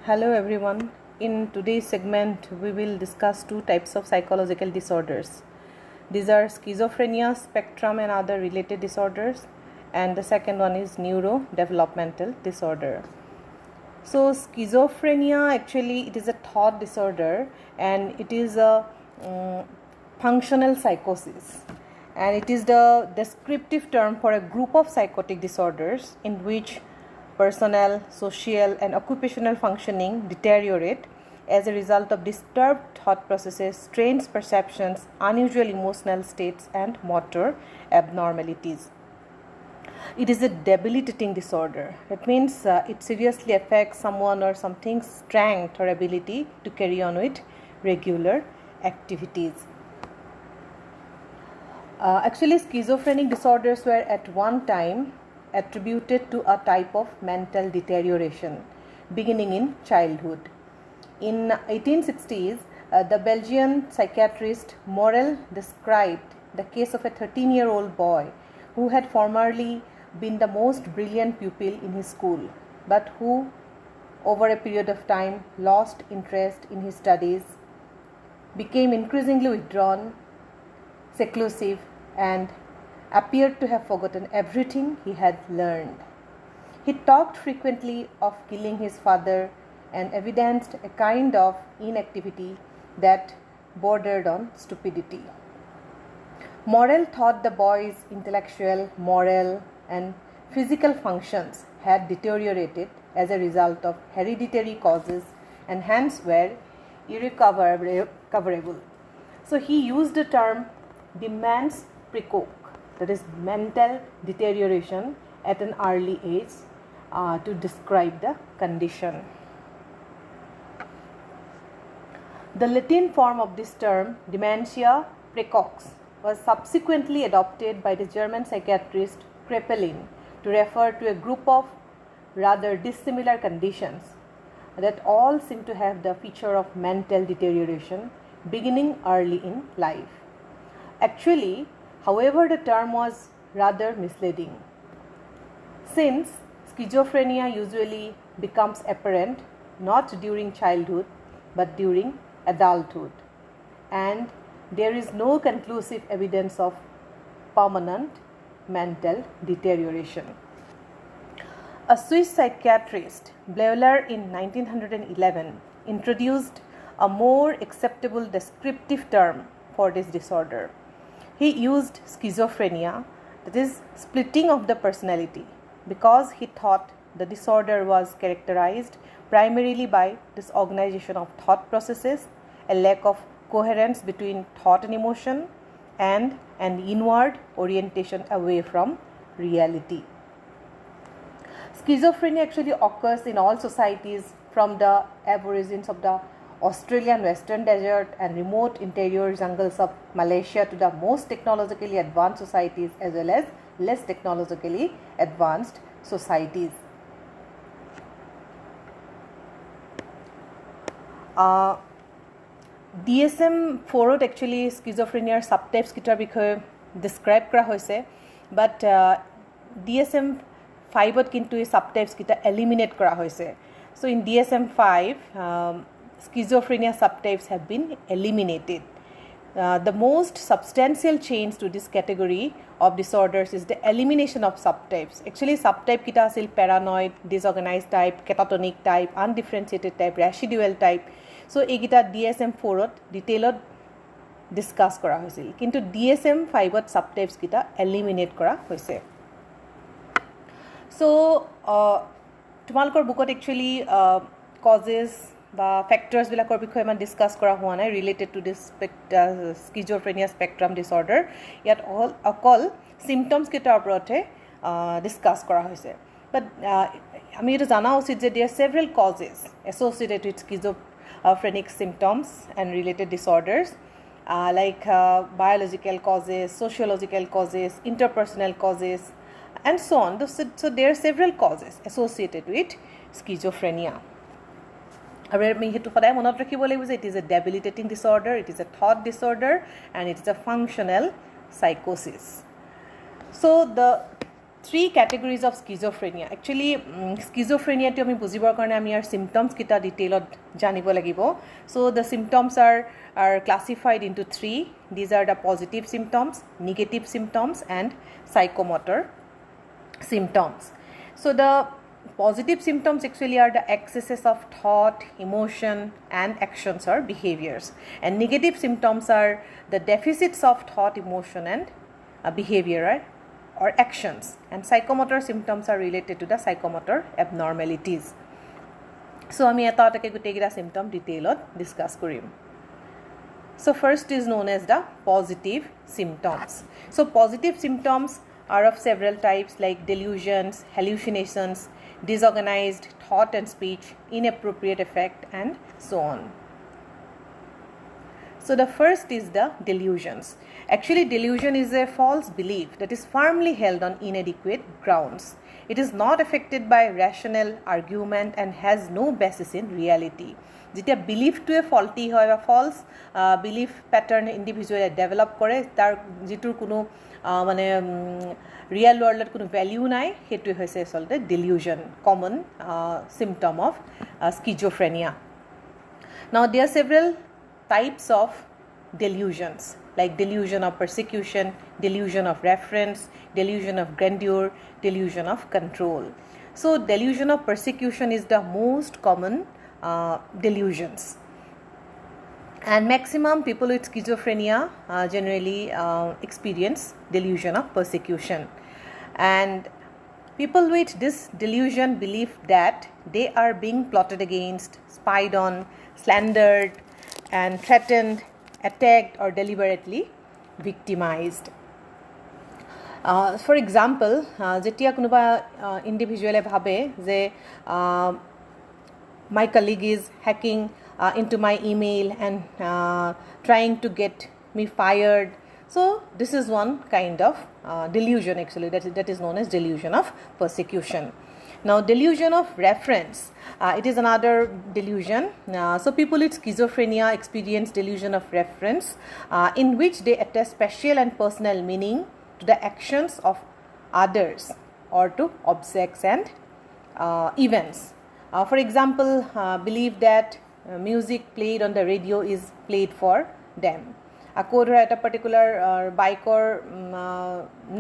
Hello everyone. In today's segment, we will discuss two types of psychological disorders. These are schizophrenia spectrum and other related disorders, and the second one is neurodevelopmental disorder. So schizophrenia actually it is a thought disorder and it is a functional psychosis, and it is the descriptive term for a group of psychotic disorders in which personal, social and occupational functioning deteriorate as a result of disturbed thought processes, strained perceptions, unusual emotional states and motor abnormalities. It is a debilitating disorder. That means it seriously affects someone or something's strength or ability to carry on with regular activities. Actually, schizophrenic disorders were at one time attributed to a type of mental deterioration beginning in childhood. In 1860s, the Belgian psychiatrist Morel described the case of a 13-year-old boy who had formerly been the most brilliant pupil in his school, but who over a period of time lost interest in his studies, became increasingly withdrawn, seclusive, and appeared to have forgotten everything he had learned. He talked frequently of killing his father and evidenced a kind of inactivity that bordered on stupidity. Morel thought the boy's intellectual, moral, and physical functions had deteriorated as a result of hereditary causes and hence were irrecoverable. So he used the term demens precoce, that is mental deterioration at an early age, to describe the condition. The Latin form of this term, dementia praecox, was subsequently adopted by the German psychiatrist Kraepelin to refer to a group of rather dissimilar conditions that all seem to have the feature of mental deterioration beginning early in life. Actually, however, the term was rather misleading, since schizophrenia usually becomes apparent not during childhood but during adulthood, and there is no conclusive evidence of permanent mental deterioration. A Swiss psychiatrist, Bleuler, in 1911 introduced a more acceptable descriptive term for this disorder. He used schizophrenia, that is splitting of the personality, because he thought the disorder was characterized primarily by disorganization of thought processes, a lack of coherence between thought and emotion, and an inward orientation away from reality. Schizophrenia actually occurs in all societies, from the aborigines of the Australian Western Desert and remote interior jungles of Malaysia to the most technologically advanced societies as well as less technologically advanced societies. DSM-4 actually schizophrenia subtypes কিটাৰ বিষয়ে describe কৰা হৈছে, but DSM-5 কিন্তু এই subtypes কিটা eliminate কৰা হৈছে. So in DSM-5, schizophrenia subtypes have been eliminated. The most substantial change to this category of disorders is the elimination of subtypes. Actually, subtype kita asil paranoid, disorganized type, catatonic type, undifferentiated type, residual type. So egita DSM-4 detailed discuss kora hoisil, kintu DSM-5 subtypes kita eliminate kora hoise. So tumalkor bookot actually causes বা factors বিলাকৰ বিষয়ে ইমান discuss কৰা হোৱা নাই related to দিছ schizophrenia spectrum disorder. ইয়াত অকল symptoms কেইটাৰ ওপৰতহে ডিছকাছ কৰা হৈছে. বাট আমি এইটো জনা উচিত যে there several causes associated with schizophrenic symptoms and related disorders, like biological causes, sociological causes, interpersonal causes, and so on. So there are several causes associated with schizophrenia. আৰু আমি সেইটো সদায় মনত ৰাখিব লাগিব যে it is a debilitating disorder, it is a thought disorder, and it is a functional psychosis. So the three categories of schizophrenia. Actually, schizophrenia to ami bujibar karone ami ar symptoms kita detailed janibo lagibo. So the symptoms are classified into three. These are the positive symptoms, negative symptoms, and psychomotor symptoms. So the positive symptoms actually are the excesses of thought, emotion, and actions or behaviors. And negative symptoms are the deficits of thought, emotion, and behavior or actions. And psychomotor symptoms are related to the psychomotor abnormalities. So ami eta take gutei symptom detailed discuss korim. So first is known as the positive symptoms. So positive symptoms are of several types like delusions, hallucinations, disorganized thought and speech, inappropriate affect, and so on. So the first is the delusions. Actually, delusion is a false belief that is firmly held on inadequate grounds. It is not affected by rational argument and has no basis in reality. যেতিয়া বিলিফটোৱে faulty হয় বা falls belief pattern ইণ্ডিভিজুৱেলে develop কৰে তাৰ যিটোৰ কোনো মানে real ৱৰ্ল্ডত কোনো value নাই সেইটোৱে হৈছে আচলতে delusion common symptom of schizophrenia now there are several types of delusions like delusion of persecution, delusion of reference, delusion of grandeur, delusion of control. So delusion of persecution is the most common delusions, and maximum people with schizophrenia generally experience delusion of persecution. And people with this delusion believe that they are being plotted against, spied on, slandered, and threatened, attacked, or deliberately victimized. For example, jetia konoba individual bhabe je my colleague is hacking into my email and trying to get me fired. So this is one kind of delusion actually that is known as delusion of persecution. Now delusion of reference, it is another delusion. So people with schizophrenia experience delusion of reference in which they attach special and personal meaning to the actions of others or to objects and events. For example, believe that music played on the radio is played for them. Ako dhora eta particular bike or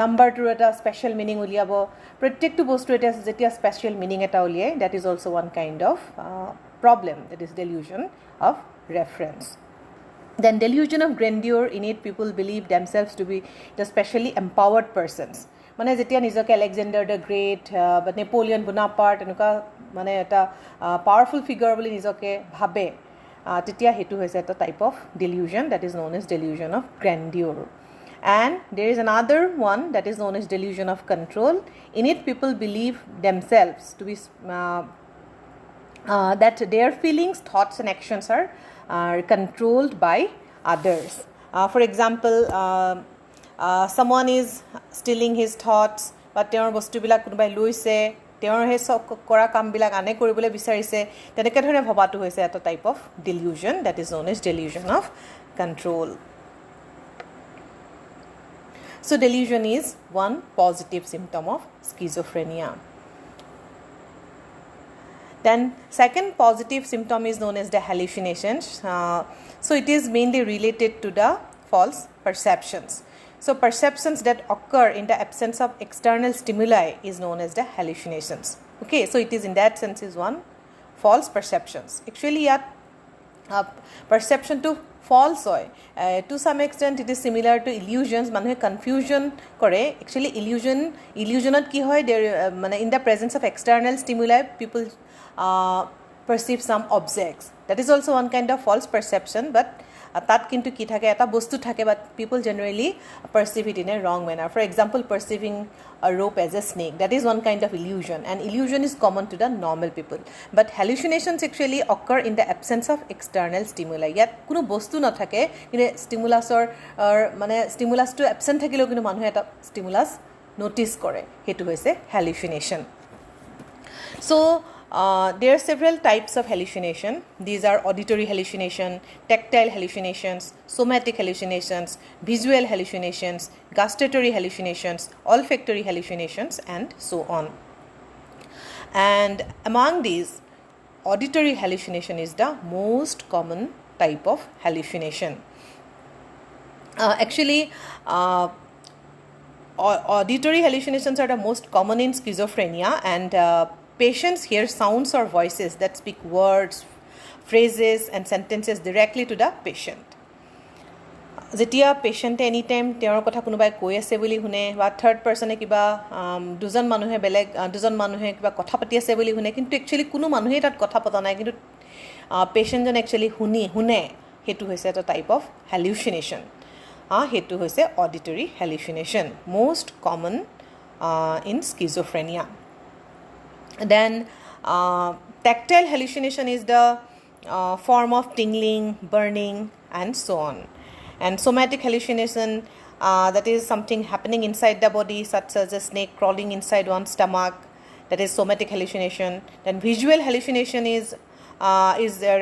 number to eta special meaning uliabo protektu bostu eta jetia special meaning eta uliye, that is also one kind of problem, that is delusion of reference. Then delusion of grandeur, innate people believe themselves to be the specially empowered persons. মানে যেতিয়া নিজকে Alexander the great বা Napoleon Bonaparte এনেকুৱা মানে এটা powerful figure বুলি নিজকে ভাবে তেতিয়া হেতু হৈছে এটা type of delusion that is known as delusion of grandeur. And there is another one that is known as delusion of control. In it people believe themselves to be that their feelings, thoughts, and actions are controlled by others. For example, someone is stealing his thoughts, but তেওঁৰ বস্তুবিলাক কোনোবাই লৈছে, তেওঁৰ হে কৰা কামবিলাক আনে কৰিবলৈ বিচাৰিছে, তেনেকৈ ধৰণে ভবাটো হৈছে এটা type of delusion that is known as delusion of control. So delusion is one positive symptom of schizophrenia. Then second positive symptom is known as the hallucinations. So it is mainly related to the false perceptions. So perceptions that occur in the absence of external stimuli is known as the hallucinations. Okay, so it is in that sense is one false perceptions. Actually, perception to false hoy. To some extent, it is similar to illusions. Manhe confusion kore. Actually, illusionat ki hoy? There, in the presence of external stimuli, people perceive some objects. That is also one kind of false perception, but তাত কিন্তু কি থাকে এটা বস্তু থাকে but people generally perceive it in a wrong manner. For example, perceiving a rope as a snake, that is one kind of illusion, and illusion is common to the normal people. But hallucinations actually occur in the absence of external stimuli. Yet কোনো বস্তু নাথাকে কিন্তু স্টিমুলাছৰ মানে স্টিমুলাছটো absent থাকিলেও কিন্তু মানুহে এটা স্টিমুলাছ notice কৰে, হেতু হৈছে hallucination. So There are several types of hallucination. These are auditory hallucination, tactile hallucinations, somatic hallucinations, visual hallucinations, gustatory hallucinations, olfactory hallucinations, and so on. And among these, auditory hallucination is the most common type of hallucination. Auditory hallucinations are the most common in schizophrenia, and patients hear sounds or voices that speak words, phrases, and sentences directly to the patient. যেতিয়া পেশেণ্টে any time তেওঁৰ কথা কোনোবাই কৈ আছে বুলি শুনে বা third পাৰ্চনে কিবা দুজন মানুহে কিবা কথা পাতি আছে বুলি শুনে, কিন্তু একচুৱেলি কোনো মানুহেই তাত কথা পতা নাই, কিন্তু পেশেণ্টজন একচুৱেলি শুনে, সেইটো হৈছে এটা টাইপ অফ হেলিউচিনেশ্যন। সেইটো হৈছে অডিটৰী হেলিউচিনেশ্যন, most common in schizophrenia. Then tactile hallucination is the form of tingling, burning, and so on. And somatic hallucination, that is something happening inside the body, such as a snake crawling inside one's stomach, that is somatic hallucination. Then visual hallucination is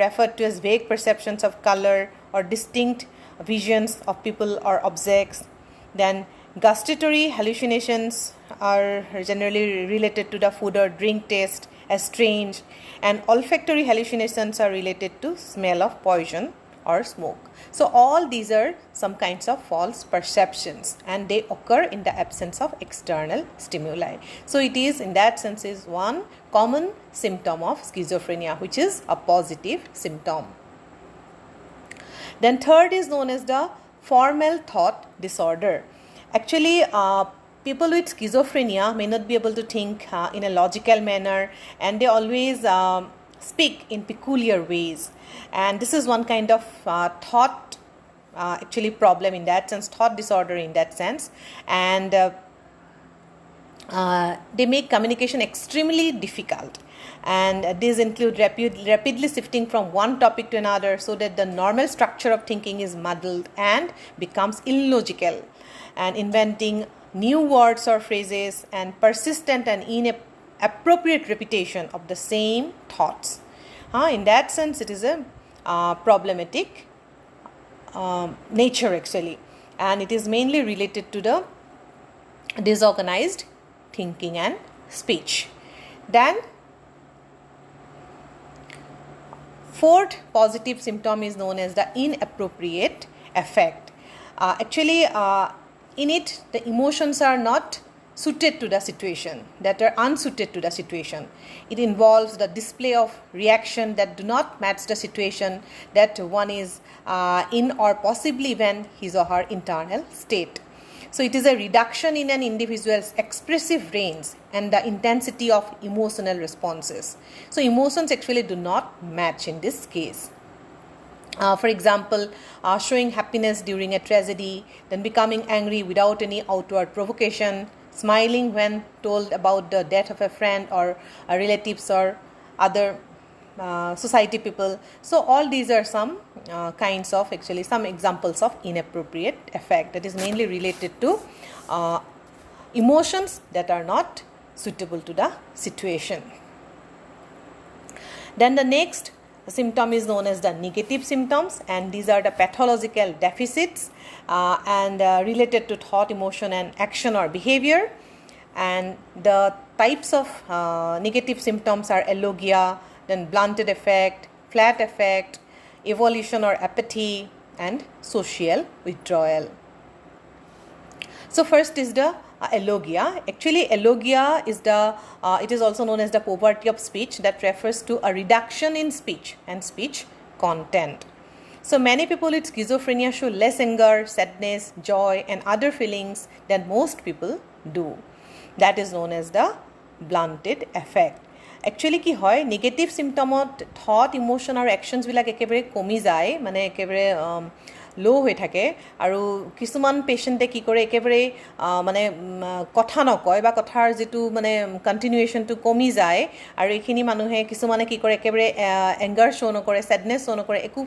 referred to as vague perceptions of color or distinct visions of people or objects. Then gustatory hallucinations are generally related to the food or drink taste as strange, and olfactory hallucinations are related to smell of poison or smoke. So all these are some kinds of false perceptions, and they occur in the absence of external stimuli. So it is, in that sense, is one common symptom of schizophrenia, which is a positive symptom. Then third is known as the formal thought disorder. Actually, people with schizophrenia may not be able to think in a logical manner, and they always speak in peculiar ways. And this is one kind of thought problem in that sense, thought disorder in that sense. And they make communication extremely difficult. And these include rapidly shifting from one topic to another, so that the normal structure of thinking is muddled and becomes illogical, and inventing new words or phrases, and persistent and inappropriate repetition of the same thoughts. In that sense, it is a problematic nature actually, and it is mainly related to the disorganized thinking and speech. Then fourth positive symptom is known as the inappropriate affect. In it, the emotions are not suited to the situation, that are unsuited to the situation. It involves the display of reaction that do not match the situation that one is in, or possibly even his or her internal state. So it is a reduction in an individual's expressive range and the intensity of emotional responses. So emotions actually do not match in this case. For example, showing happiness during a tragedy, then becoming angry without any outward provocation, smiling when told about the death of a friend or relatives or other society people. So all these are some kinds of, actually some examples of inappropriate affect, that is mainly related to emotions that are not suitable to the situation. Then the next symptom is known as the negative symptoms, and these are the pathological deficits and related to thought, emotion, and action or behavior. And the types of negative symptoms are alogia, then blunted affect, flat affect, evolution or apathy, and social withdrawal. So first is the alogia. Actually, alogia is it is also known as the poverty of speech, that refers to a reduction in speech and speech content. So many people with schizophrenia show less anger, sadness, joy, and other feelings than most people do. That is known as the blunted affect. Actually কি হয়, negative সিম্পটমত thought, emotion আৰু একশ্যনছবিলাক একেবাৰে কমি যায়, মানে একেবাৰে লো হৈ থাকে, আৰু কিছুমান পেশেণ্টে কি কৰে, একেবাৰে মানে কথা নকয় বা কথাৰ যিটো মানে কণ্টিনিউৱেশ্যনটো কমি যায়, আৰু এইখিনি মানুহে কিছুমানে কি কৰে, একেবাৰে এংগাৰ শ্ব' নকৰে, ছেডনেছ শ্ব' নকৰে, একো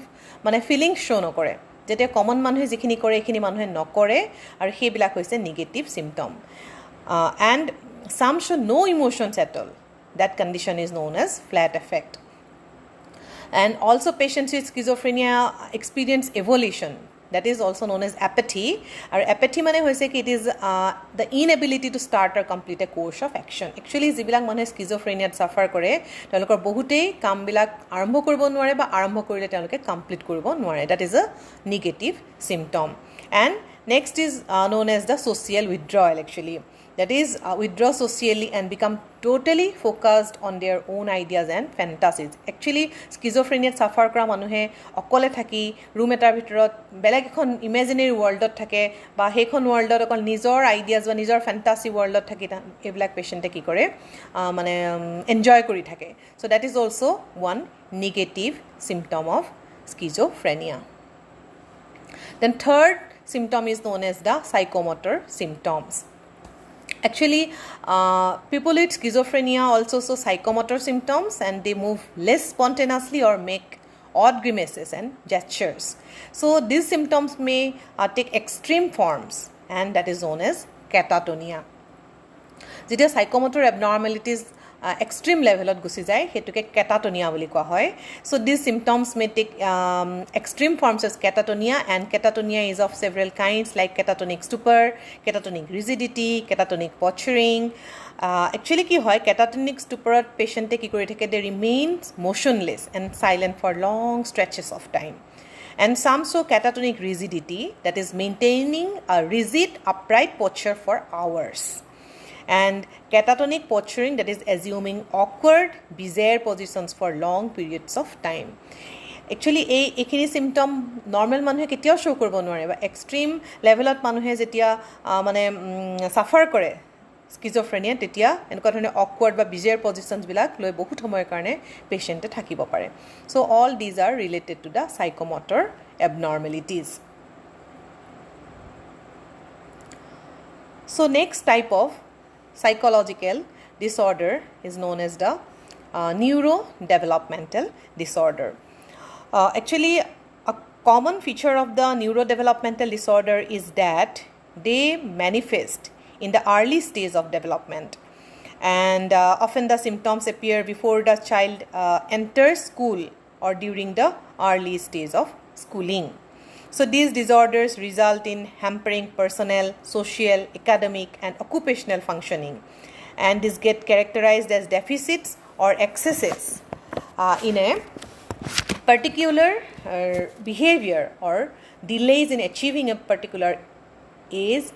মানে ফিলিংছ শ্ব' নকৰে। যেতিয়া কমন মানুহে যিখিনি কৰে এইখিনি মানুহে নকৰে, আৰু সেইবিলাক হৈছে negative চিম্পটম। And some show no emotions at all. That condition is known as flat affect. And also patients with schizophrenia experience evolution, that is also known as apathy. Or apathy mane hoise ki it is the inability to start or complete a course of action. Actually jibilak mane schizophrenia suffer kore telokor bahutei kam bilak arambho koribo nware ba arambho korile teloke complete koribo nware. That is a negative symptom. And next is known as the social withdrawal actually. That is withdraw socially and become totally focused on their own ideas and fantasies. Actually schizophrenia suffer kora manuhe okole thaki room etar bhitorot beleg ekhon imaginary world ot thake ba hekhon world ot okol nijor ideas ba nijor fantasy world ot thaki eblak patient ki kore mane enjoy kori thake. So that is also one negative symptom of schizophrenia. Then third symptom is known as the psychomotor symptoms. Actually, people with schizophrenia also show psychomotor symptoms, and they move less spontaneously or make odd grimaces and gestures. So these symptoms may take extreme forms, and that is known as catatonia. যেতিয়া psychomotor abnormalities extreme level ot gusi jay hetuke catatonia boli koa hoy. So these symptoms may take extreme forms as catatonia, and catatonia is of several kinds like catatonic stupor, catatonic rigidity, catatonic posturing. Actually ki hoy catatonic stupor patient ki kori thake, they remain motionless and silent for long stretches of time. And some show catatonic rigidity, that is maintaining a rigid upright posture for hours. And catatonic posturing, that is assuming awkward bizarre positions for long periods of time. Actually ekhini symptom normal manuhe ketio show koribo nware ba extreme level ot manuhe jetia mane suffer kore schizophrenia tetia enko dhone awkward ba bizarre positions bilak loi bahut homoy karone patient e thakibo pare. So all these are related to the psychomotor abnormalities. So next type of psychological disorder is known as the neurodevelopmental disorder. Actually, a common feature of the neurodevelopmental disorder is that they manifest in the early stage of development, and often the symptoms appear before the child enters school or during the early stage of schooling. So these disorders result in hampering personal, social, academic and occupational functioning, and these get characterized as deficits or excesses in a particular behavior or delays in achieving a particular age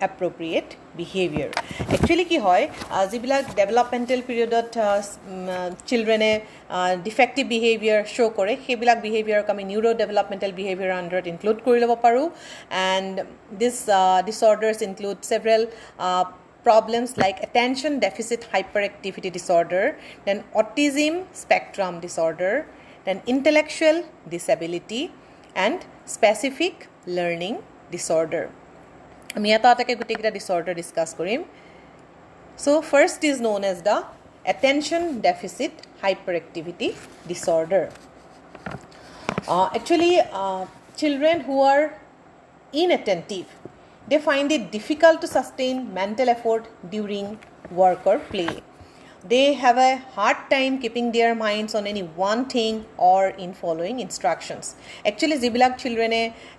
appropriate behavior. Actually ki hoy jibilak developmental period ot children defective behavior show kore hebilak behavior kami neurodevelopmental behavior under include kori lobo paru. And these disorders include several problems like attention deficit hyperactivity disorder, then autism spectrum disorder, then intellectual disability and specific learning disorder. আমি এটা এটাকে গোটেইটা disorder discuss Karim. So first is known as the attention deficit hyperactivity disorder. Actually children who are inattentive, they find it difficult to sustain mental effort during work or play. They have a hard time keeping their minds on any one thing or in following instructions. Actually jibilak children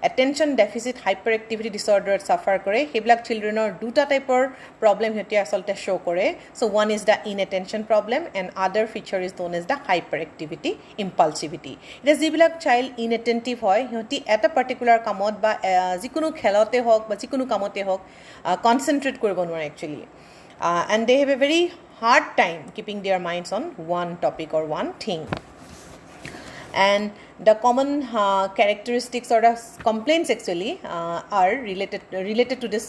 attention deficit hyperactivity disorder suffer kore hebilak children or duta type or problem heti asolte show kore. So one is the inattention problem and other feature is known as the hyperactivity impulsivity. It is jibilak child inattentive hoy hoti at a particular kamot ba jikunu khelote hok ba jikunu kamote hok concentrate koribo nware actually, and they have a very hard time keeping their minds on one topic or one thing. And the common characteristics or the complaints actually are related to this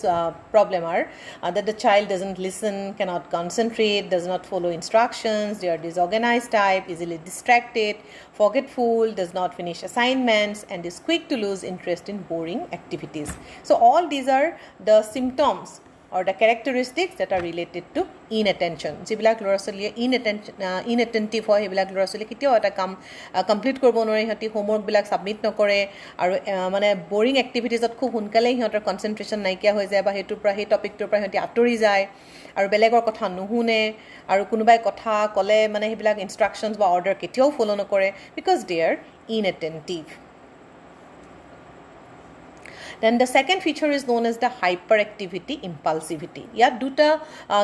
problem are that the child doesn't listen, cannot concentrate, does not follow instructions, they are disorganized type, easily distracted, forgetful, does not finish assignments, and is quick to lose interest in boring activities. So all these are the symptoms or the characteristics that are related to inattention. যিবিলাক ল'ৰা ছোৱালীয়ে ইনএটেণ্টিভ হয় সেইবিলাক ল'ৰা ছোৱালী কেতিয়াও এটা কাম complete কৰিব নোৱাৰে, সিহঁতি হোমৱৰ্কবিলাক ছাবমিট নকৰে আৰু মানে বৰিং এক্টিভিটিজত খুব সোনকালেই সিহঁতৰ কনচেনট্ৰেশ্যন নাইকিয়া হৈ যায় বা সেই টপিকটোৰ পৰা সিহঁতি আঁতৰি যায় আৰু বেলেগৰ কথা নুশুনে আৰু কোনোবাই কথা ক'লে মানে সেইবিলাক ইনষ্ট্ৰাকশ্যনছ বা অৰ্ডাৰ কেতিয়াও ফ'ল' নকৰে because they are inattentive. Then the second feature is known as the hyperactivity, impulsivity. Yet duta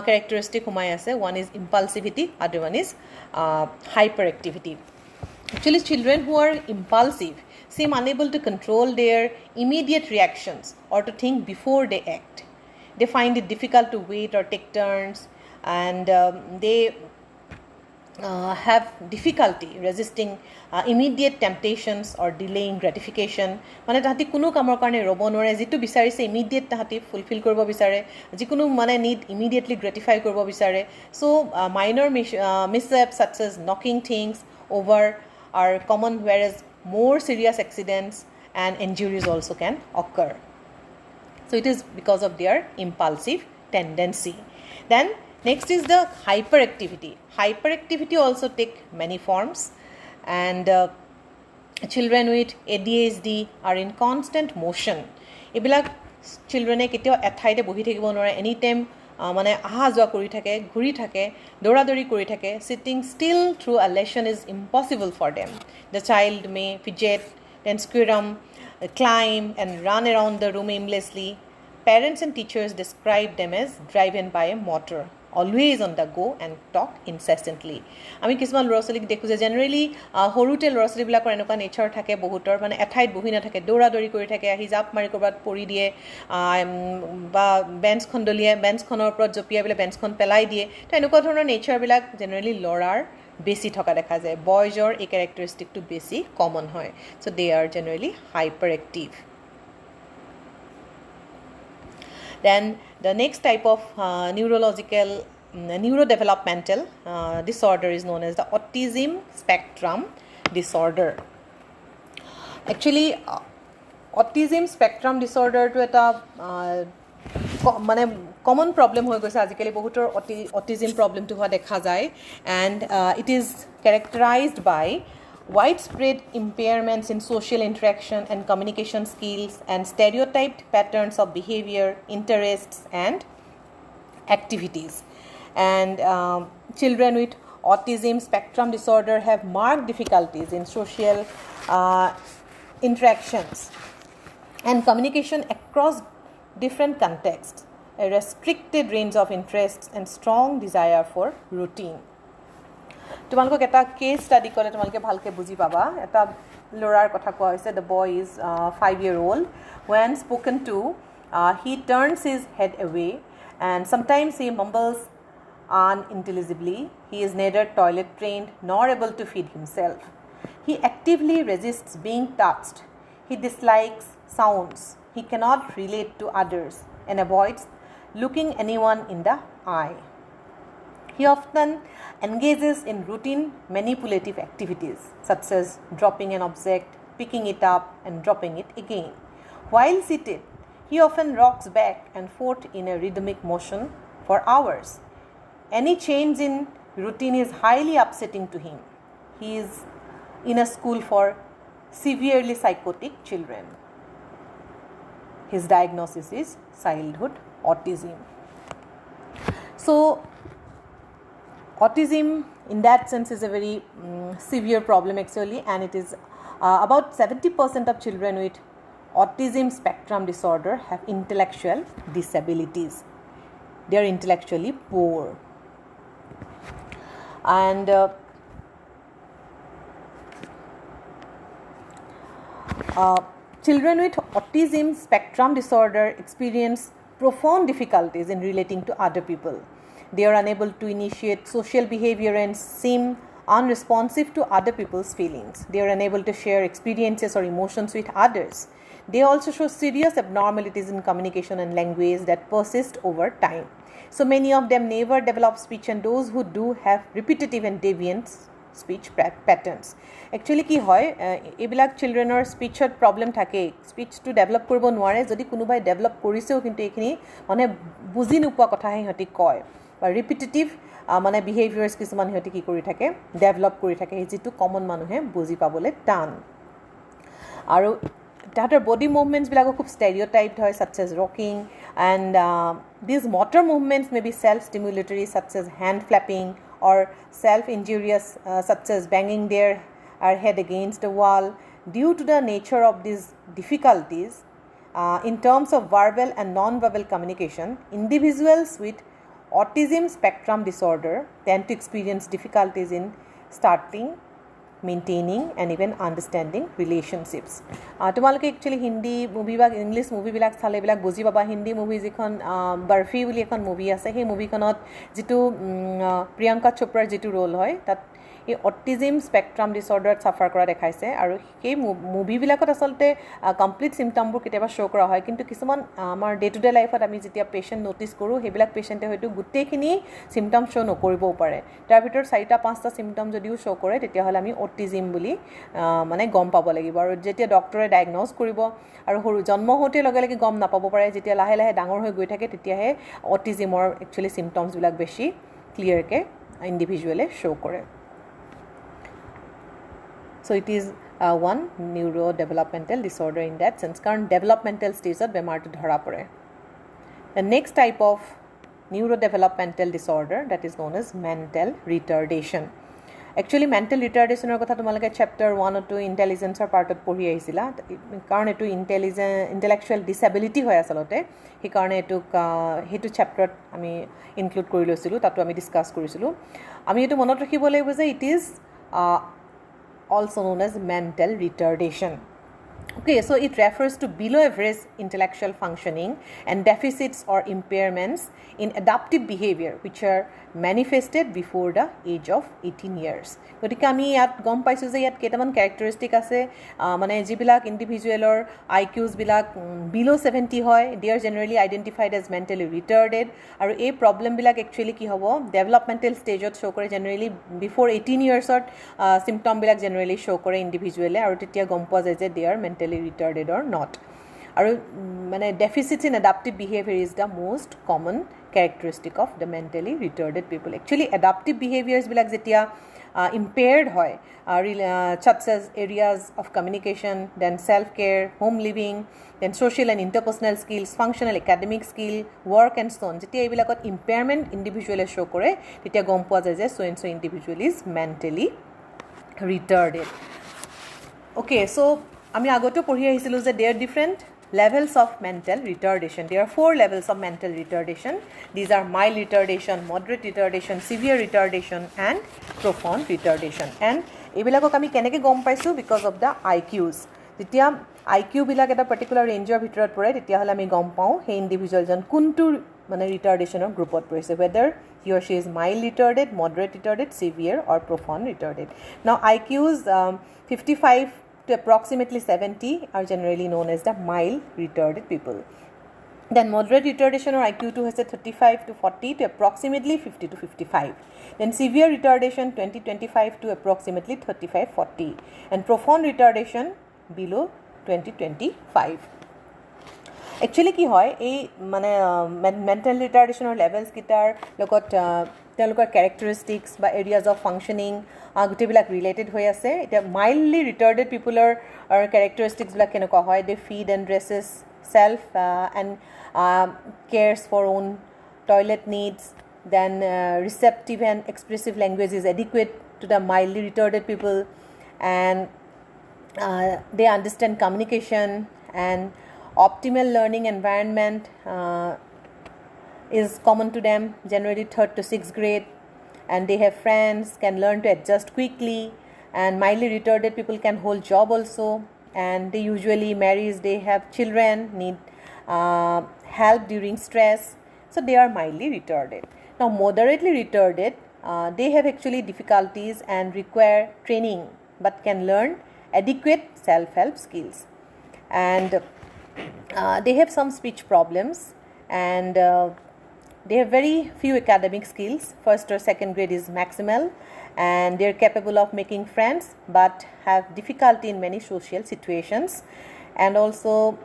characteristic humai ase. One is impulsivity, other one is hyperactivity. Actually, children who are impulsive seem unable to control their immediate reactions or to think before they act. They find it difficult to wait or take turns, and they have difficulty resisting immediate temptations or delaying gratification. মানে তাহাঁতি কোনো কামৰ কাৰণে ৰ'ব নোৱাৰে, যিটো বিচাৰিছে immediate তাহাঁতি ফুলফিল কৰিব বিচাৰে, যিকোনো মানে নিড ইমিডিয়েটলি গ্ৰেটিফাই কৰিব বিচাৰে. চ' minor mishaps such as knocking things over are common, whereas more serious accidents and injuries also can occur. So it is because of their impulsive tendency. Then next is the hyperactivity. Hyperactivity also take many forms, and children with ADHD are in constant motion. Ebilak children কেতিয়াও এঠাইতে বহি থাকিব নোৱাৰে, any time মানে আহা যোৱা কৰি থাকে, ঘূৰি থাকে, দৌৰাদৌৰি কৰি থাকে. Sitting still through a lesson is impossible for them. The child may fidget, then squirm, climb and run around the room aimlessly. Parents and teachers describe them as driven by a motor, always on the go and talk incessantly. আমি কিছুমান ল'ৰা ছোৱালীক দেখোঁ যে generally সৰুতে ল'ৰা ছোৱালীবিলাকৰ এনেকুৱা নেচাৰ থাকে বহুতৰ, মানে এঠাইত বহি নাথাকে, দৌৰাদৌৰি কৰি থাকে, আহি জাপ মাৰি ক'ৰবাত পৰি দিয়ে বা বেঞ্চখন দলিয়াই বেঞ্চখনৰ ওপৰত জঁপিয়াই পেলাই বেঞ্চখন পেলাই দিয়ে. তো এনেকুৱা ধৰণৰ নেচাৰবিলাক জেনেৰেলি ল'ৰাৰ বেছি থকা দেখা যায়. বয়জৰ এই কেৰেক্টাৰিষ্টিকটো বেছি কমন হয়. So' they are generally hyper active. Then the next type of neurodevelopmental disorder is known as the autism spectrum disorder. Actually, autism spectrum disorder to eta মানে common problem হৈ গৈছে আজিকালি বহুতৰ autism problem to হোৱা দেখা যায়, and it is characterized by widespread impairments in social interaction and communication skills and stereotyped patterns of behavior, interests and activities. And children with autism spectrum disorder have marked difficulties in social interactions and communication across different contexts, a restricted range of interests and strong desire for routine. তোমালোকক এটা case study কৰে তোমালোকে ভালকে বুজি পাবা. এটা ল'ৰাৰ কথা কোৱা হৈছে. The boy is 5-year-old. When spoken to, he turns his head away and sometimes he mumbles unintelligibly. He is neither toilet trained nor able to feed himself. He actively resists being touched. He dislikes sounds. He cannot relate to others and avoids looking anyone in the eye. He often engages in routine manipulative activities such as dropping an object, picking it up and dropping it again. While seated, he often rocks back and forth in a rhythmic motion for hours. Any change in routine is highly upsetting to him. He is in a school for severely psychotic children. His diagnosis is childhood autism. So, autism in that sense is a very severe problem actually, and it is about 70% of children with autism spectrum disorder have intellectual disabilities. They are intellectually poor. And children with autism spectrum disorder experience profound difficulties in relating to other people. They are unable to initiate social behavior and seem unresponsive to other people's feelings. They are unable to share experiences or emotions with others. They also show serious abnormalities in communication and language that persist over time. So many of them never develop speech, and those who do have repetitive and deviant speech patterns. Actually কি হয় এইবিলাক চিলড্ৰেনৰ স্পিচত problem থাকে স্পিচটো develop কৰিব নোৱাৰে যদি কোনোবাই develop কৰিছেও কিন্তু এইখিনি মানে বুজি নোপোৱা কথাহে সিহঁতি কয় বা ৰিপিটেটিভ মানে বিহেভিয়াৰ্ছ কিছুমান সিহঁতি কি কৰি থাকে ডেভেলপ কৰি থাকে যিটো কমন মানুহে বুজি পাবলৈ টান আৰু তাহাঁতৰ বডি মুভমেণ্টছবিলাকো খুব ষ্টেৰিঅ'টাইপড হয় such as rocking and these motor movements may be self-stimulatory such as hand flapping or self-injurious such as banging their head against the wall. Due to the nature of these difficulties in terms of verbal and non-verbal communication, individuals with autism spectrum disorder tend to experience difficulties in starting, maintaining and even understanding relationships. তোমালোকে actually Hindi movie বা English মুভিবিলাক চালে এইবিলাক বুজি পাবা Hindi movie যিখন বৰফি বুলি এখন movie আছে সেই মুভিখনত যিটো প্ৰিয়ংকা চোপ্ৰাৰ যিটো ৰোল হয় তাত এই অটিজিম স্পেক্ট্ৰাম ডিছঅৰ্ডাৰত চাফাৰ কৰা দেখাইছে আৰু সেই মুভিবিলাকত আচলতে কমপ্লিট চিমটমবোৰ কেতিয়াবা শ্ব' কৰা হয় কিন্তু কিছুমান আমাৰ ডে টু ডে লাইফত আমি যেতিয়া পেচেণ্ট ন'টিছ কৰোঁ সেইবিলাক পেচেণ্টে হয়তো গোটেইখিনি চিমটম শ্ব' নকৰিবও পাৰে তাৰ ভিতৰত 4-5টা চিমটম যদিও শ্ব' কৰে তেতিয়াহ'লে আমি অটিজিম বুলি মানে গম পাব লাগিব আৰু যেতিয়া ডক্টৰে ডায়েগন'জ কৰিব আৰু সৰু জন্ম হওঁতে লগে লগে গম নাপাব পাৰে যেতিয়া লাহে লাহে ডাঙৰ হৈ গৈ থাকে তেতিয়াহে অটিজিমৰ একচুৱেলি চিমটমছবিলাক বেছি ক্লিয়াৰকৈ ইণ্ডিভিজুৱেলে শ্ব' কৰে So it is one neurodevelopmental disorder in that sense. Current developmental stage of bemar to dhara pore. The next type of neurodevelopmental disorder that is known as mental retardation. Actually mental retardation or kotha tumaloke chapter 1 or 2 intelligence or part of পঢ়ি আইছিলা কাৰণ এটো intellectual disability হয় আসলতে হি কাৰণে এটো হেতু চ্যাপ্টাৰত আমি include কৰি লৈছিলো তাতো আমি ডিসকাস কৰিছিলো আমি এটো মনত ৰাখিব লাগিব যে it is also known as mental retardation. Okay, so it refers to below average intellectual functioning and deficits or impairments in adaptive behavior which are manifested before the age of 18 years. গতিকে আমি ইয়াত গম পাইছোঁ যে ইয়াত কেইটামান characteristic আছে মানে যিবিলাক ইণ্ডিভিজুৱেলৰ IQsবিলাক বিলো 70 হয় they are generally identified as mentally retarded আৰু এই প্ৰব্লেমবিলাক একচুৱেলি কি হ'ব ডেভেলপমেণ্টেল ষ্টেজত শ্ব' কৰে জেনেৰেলি বিফ'ৰ 18 ইয়াৰ্ছত চিমটমবিলাক জেনেৰেলি শ্ব' কৰে ইণ্ডিভিজুৱেলে আৰু তেতিয়া গম পোৱা যায় যে they are mentally retarded or not আৰু মানে deficits in adaptive behavior is the most common characteristic of the mentally retarded people. Actually adaptive behaviors bilak jetia impaired hoy such as areas of communication, then self care, home living, then social and interpersonal skills, functional academic skill, work and so on jetia ebilakot impairment individual show kore tetia gom poa jay je so and so individual is mentally retarded. Okay, so আমি আগতে পঢ়ি আহিছিলো যে there are different levels of mental retardation. There are 4 levels of mental retardation. These are mild retardation, moderate retardation, severe retardation and profound retardation. And এইবিলাকক আমি কেনেকৈ গম পাইছোঁ because of the IQs. যেতিয়া IQ বিলাক এটা পাৰ্টিকুলাৰ ৰেঞ্জৰ ভিতৰত পৰে তেতিয়াহ'লে আমি গম পাওঁ সেই ইণ্ডিভিজুৱেলজন কোনটো মানে ৰিটাৰ্ডেশ্যনৰ গ্ৰুপত পৰিছে whether he or she is mild retarded, moderate retarded, severe or profound retarded. Now IQs 55 to approximately 70 are generally known as the mild retarded people. Then moderate retardation or IQ2 has a 35 to 40 to approximately 50 to 55. Then severe retardation 20-25 to approximately 35-40. And profound retardation below 20-25. Actually কি হয় এই মানে mantle ৰিটাৰ্ডেশ্যনৰ levels কিটাৰ লগত তেওঁলোকৰ characteristics বা areas of functioning গোটেইবিলাক related হৈ আছে এতিয়া মাইল্ডলি ৰিটাৰ্ডেড পিপুলৰ কেৰেক্টাৰিষ্টিক্সবিলাক কেনেকুৱা হয় they feed and dresses self and cares for own toilet needs, then receptive and expressive language is adequate to the mildly retarded people, and they understand communication, and optimal learning environment is common to them, generally 3rd to 6th grade, and they have friends, can learn to adjust quickly, and mildly retarded people can hold job also, and they usually marries, they have children, need help during stress, so they are mildly retarded. Now moderately retarded, they have actually difficulties and require training but can learn adequate self-help skills, and they have some speech problems, and They have very few academic skills. First or second grade is maximal, and they are capable of making friends but have difficulty in many social situations, and also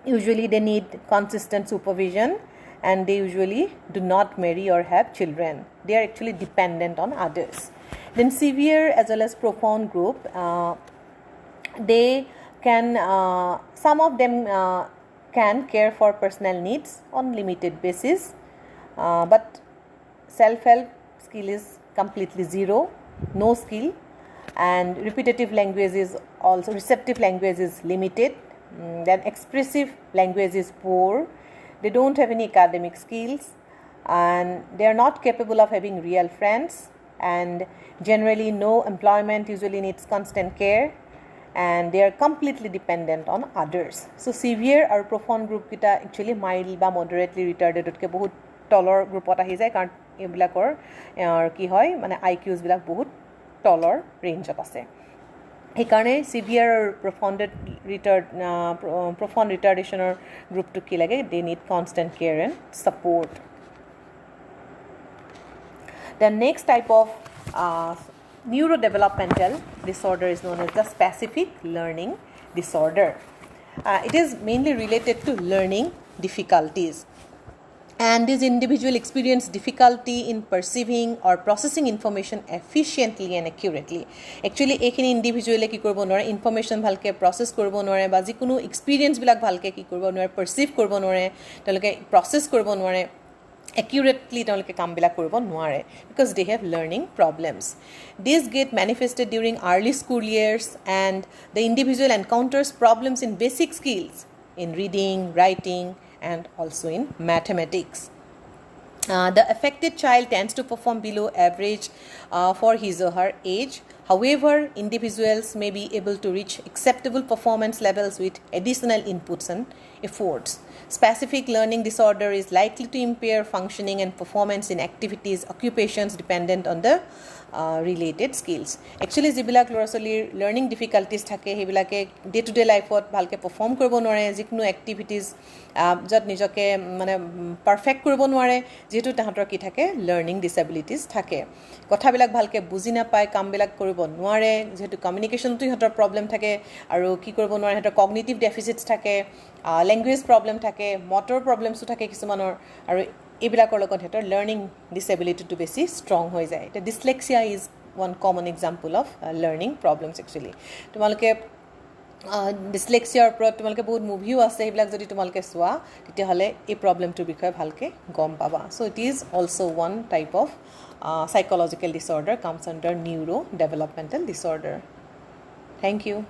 usually they need consistent supervision, and they usually do not marry or have children. They are actually dependent on others. Then severe as well as profound group, they can some of them can care for personal needs on limited basis, but self-help skill is completely zero, no skill, and repetitive language is also, receptive language is limited, then expressive language is poor, they don't have any academic skills, and they are not capable of having real friends, and generally no employment, usually needs constant care, and they are completely dependent on others. So severe or profound group kita actually mild ba moderately retarded ke bahut taller group ot ahi jay karon ebilakor ki hoy mane IQs bilak bahut taller range ot ase. He karone severe or profound retardation or group to ki lage, they need constant care and support. The next type of neurodevelopmental disorder is known as the specific learning disorder. It is mainly related to learning difficulties, and these individuals experience difficulty in perceiving or processing information efficiently and accurately. Actually ekhini individual ki korbo nore information bhalke process korbo nore ba jikunu experience bilak bhalke ki korbo nore perceive korbo nore, teloke process korbo nore, accurately teloke kam bilak korbo noare, because they have learning problems. These get manifested during early school years, and the individual encounters problems in basic skills in reading, writing, and also in mathematics. The affected child tends to perform below average for his or her age. However, individuals may be able to reach acceptable performance levels with additional inputs and efforts. Specific learning disorder is likely to impair functioning and performance in activities, occupations dependent on the related skills. Actually, jibilak lorasoli learning difficulties thake, hebilake day to day life ot bhalke perform korbo nore, jikunu activities jot nijoke mane perfect korbo nore, jetu tahator ki thake learning disabilities thake. Kotha bilak bhalke buji na pai, kam bilak koribo noare, jetu communication tu hator problem thake, aru ki koribo noare, hator cognitive deficits thake, language problem thake, motor problems tu thake kisumanor, aru ebilakor logot hetor learning disability to besi strong hoi jay. The dyslexia is one common example of learning problems actually. Tumaloke dyslexia opor tumaloke bahut movie ase, ebilak jodi tumaloke swa tete hole ei problem to bikhoye bhalke gom paba. So it is also one type of psychological disorder, comes under neurodevelopmental disorder. Thank you.